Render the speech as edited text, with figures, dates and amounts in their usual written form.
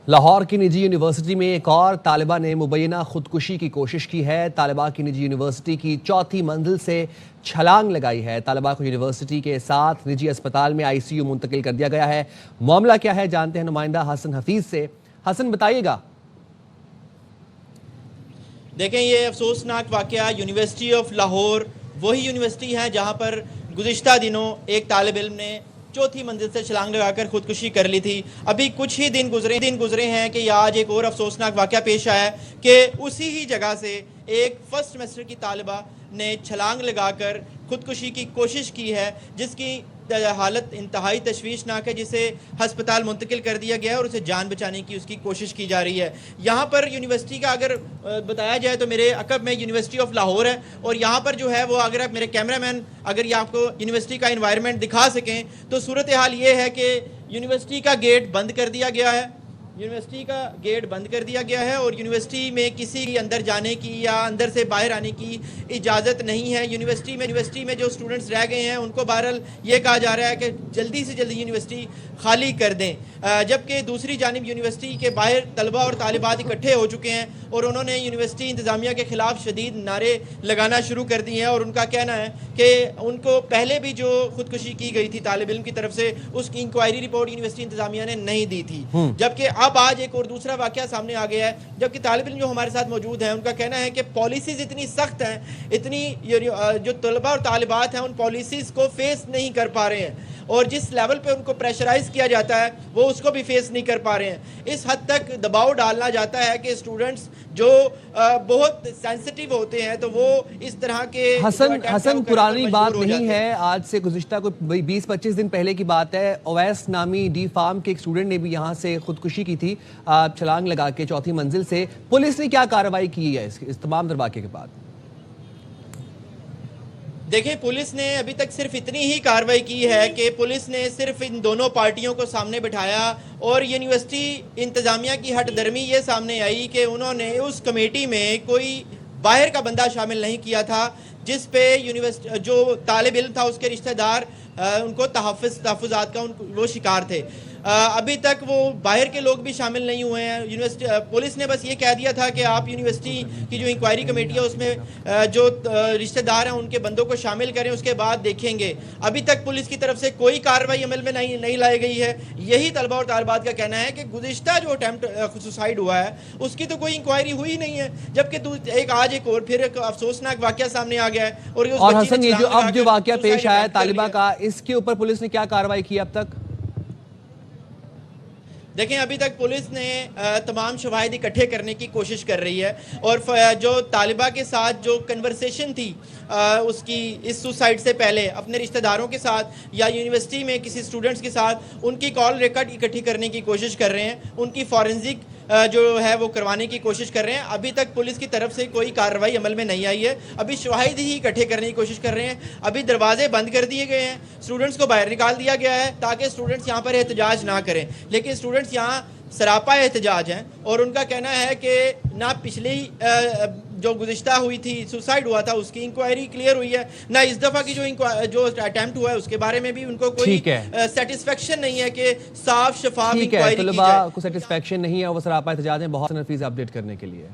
لاہور کی نجی یونیورسٹی میں ایک اور طالبہ نے مبینہ خودکشی کی کوشش کی ہے۔ طالبہ کی نجی یونیورسٹی کی چوتھی منزل سے چھلانگ لگائی ہے۔ طالبہ کو یونیورسٹی کے ساتھ نجی اسپتال میں ICU منتقل کر دیا گیا ہے۔ معاملہ کیا ہے جانتے ہیں نمائندہ حسن حفیظ سے۔ حسن بتائیے گا۔ دیکھیں، یہ افسوسناک واقعہ یونیورسٹی آف لاہور وہی یونیورسٹی ہے جہاں پر گزشتہ دنوں ایک طالب علم نے چوتھی منزل سے چھلانگ لگا کر خودکشی کر لی تھی۔ ابھی کچھ ہی دن گزرے ہیں کہ آج ایک اور افسوسناک واقعہ پیش آیا ہے کہ اسی ہی جگہ سے ایک فرسٹ سیمسٹر کی طالبہ نے چھلانگ لگا کر خودکشی کی کوشش کی ہے، جس کی حالت انتہائی تشویشناک ہے، جسے ہسپتال منتقل کر دیا گیا ہے اور اسے جان بچانے کی اس کی کوشش کی جا رہی ہے۔ یہاں پر یونیورسٹی کا اگر بتایا جائے تو میرے عقب میں یونیورسٹی آف لاہور ہے، اور یہاں پر جو ہے وہ اگر آپ میرے کیمرہ مین اگر یہ آپ کو یونیورسٹی کا انوائرمنٹ دکھا سکیں تو صورتحال یہ ہے کہ یونیورسٹی کا گیٹ بند کر دیا گیا ہے۔ یونیورسٹی کا گیٹ بند کر دیا گیا ہے اور یونیورسٹی میں کسی کی اندر جانے کی یا اندر سے باہر آنے کی اجازت نہیں ہے۔ یونیورسٹی میں جو اسٹوڈنٹس رہ گئے ہیں ان کو بہرحال یہ کہا جا رہا ہے کہ جلدی سے جلدی یونیورسٹی خالی کر دیں، جبکہ دوسری جانب یونیورسٹی کے باہر طلبہ اور طالبات اکٹھے ہو چکے ہیں اور انہوں نے یونیورسٹی انتظامیہ کے خلاف شدید نعرے لگانا شروع کر دیے ہیں، اور ان کا کہنا ہے کہ ان کو پہلے بھی جو خودکشی کی گئی تھی طالب علم کی طرف سے اس کی انکوائری رپورٹ یونیورسٹی انتظامیہ نے نہیں دی تھی، جبکہ اب آج ایک اور دوسرا واقعہ سامنے آ گیا ہے، جبکہ طالب علم جو ہمارے ساتھ موجود ہیں ان کا کہنا ہے کہ پالیسیز اتنی سخت ہیں، اتنی جو طلبہ اور طالبات ہیں ان پالیسیز کو فیس نہیں کر پا رہے ہیں، اور جس لیول پہ ان کو پریشرائز کیا جاتا ہے وہ اس کو بھی فیس نہیں کر پا رہے ہیں۔ اس حد تک دباؤ ڈالنا جاتا ہے کہ اسٹوڈنٹس جو بہت سینسٹیو ہوتے ہیں تو وہ اس طرح کے حسن پرانی بات نہیں ہے، آج سے گزشتہ کوئی 20-25 دن پہلے کی بات ہے۔ اویس نامی ڈی فارم کے ایک اسٹوڈنٹ نے بھی یہاں سے خودکشی کی تھی چھلانگ لگا کے چوتھی منزل سے۔ پولیس نے کیا کارروائی کی ہے اس تمام واقعے کے بعد؟ دیکھیں، پولیس نے ابھی تک صرف اتنی ہی کارروائی کی ہے کہ پولیس نے صرف ان دونوں پارٹیوں کو سامنے بٹھایا، اور یونیورسٹی انتظامیہ کی ہٹ درمی یہ سامنے آئی کہ انہوں نے اس کمیٹی میں کوئی باہر کا بندہ شامل نہیں کیا تھا، جس پہ یونیورسٹی جو طالب علم تھا اس کے رشتہ دار ان کو تحفظات کا وہ شکار تھے۔ ابھی تک وہ باہر کے لوگ بھی شامل نہیں ہوئے ہیں۔ پولیس نے بس یہ کہہ دیا تھا کہ آپ یونیورسٹی کی جو انکوائری کمیٹی ہے اس میں جو رشتہ دار ہیں ان کے بندوں کو شامل کریں، اس کے بعد دیکھیں گے۔ ابھی تک پولیس کی طرف سے کوئی کارروائی عمل میں نہیں لائی گئی ہے۔ یہی طلبہ اور طالبات کا کہنا ہے کہ گزشتہ جو اٹیمپٹ سوسائیڈ ہوا ہے اس کی تو کوئی انکوائری ہوئی نہیں ہے، جبکہ آج ایک اور پھر ایک افسوسناک واقعہ سامنے آ گیا ہے۔ اور حسن، یہ جو اب جو واقعہ پیش آیا ہے طالبہ کا، اس کے اوپر پولیس نے کیا کارروائی کی اب تک؟ دیکھیں، ابھی تک پولیس نے تمام شواہد اکٹھے کرنے کی کوشش کر رہی ہے، اور جو طالبہ کے ساتھ جو کنورسیشن تھی اس کی اس سوسائڈ سے پہلے اپنے رشتہ داروں کے ساتھ یا یونیورسٹی میں کسی اسٹوڈنٹس کے ساتھ، ان کی کال ریکارڈ اکٹھی کرنے کی کوشش کر رہے ہیں، ان کی فورنزک جو ہے وہ کروانے کی کوشش کر رہے ہیں۔ ابھی تک پولیس کی طرف سے کوئی کارروائی عمل میں نہیں آئی ہے، ابھی شواہد ہی اکٹھے کرنے کی کوشش کر رہے ہیں۔ ابھی دروازے بند کر دیے گئے ہیں، اسٹوڈنٹس کو باہر نکال دیا گیا ہے تاکہ اسٹوڈنٹس یہاں پر احتجاج نہ کریں، لیکن اسٹوڈنٹس یہاں سراپا احتجاج ہیں، اور ان کا کہنا ہے کہ نہ پچھلی جو گزشتہ ہوئی تھی سوسائڈ ہوا تھا اس کی انکوائری کلیئر ہوئی ہے، نہ اس دفعہ کی جو اٹیمپٹ ہوا ہے اس کے بارے میں بھی ان کو کوئی سیٹسفیکشن نہیں ہے کہ صاف شفاف انکوائری کی جائے۔ طلباء کو سیٹسفیکشن نہیں ہے، وہ سراپا احتجاج ہیں۔ بہت نفیس اپڈیٹ کرنے کے لیے۔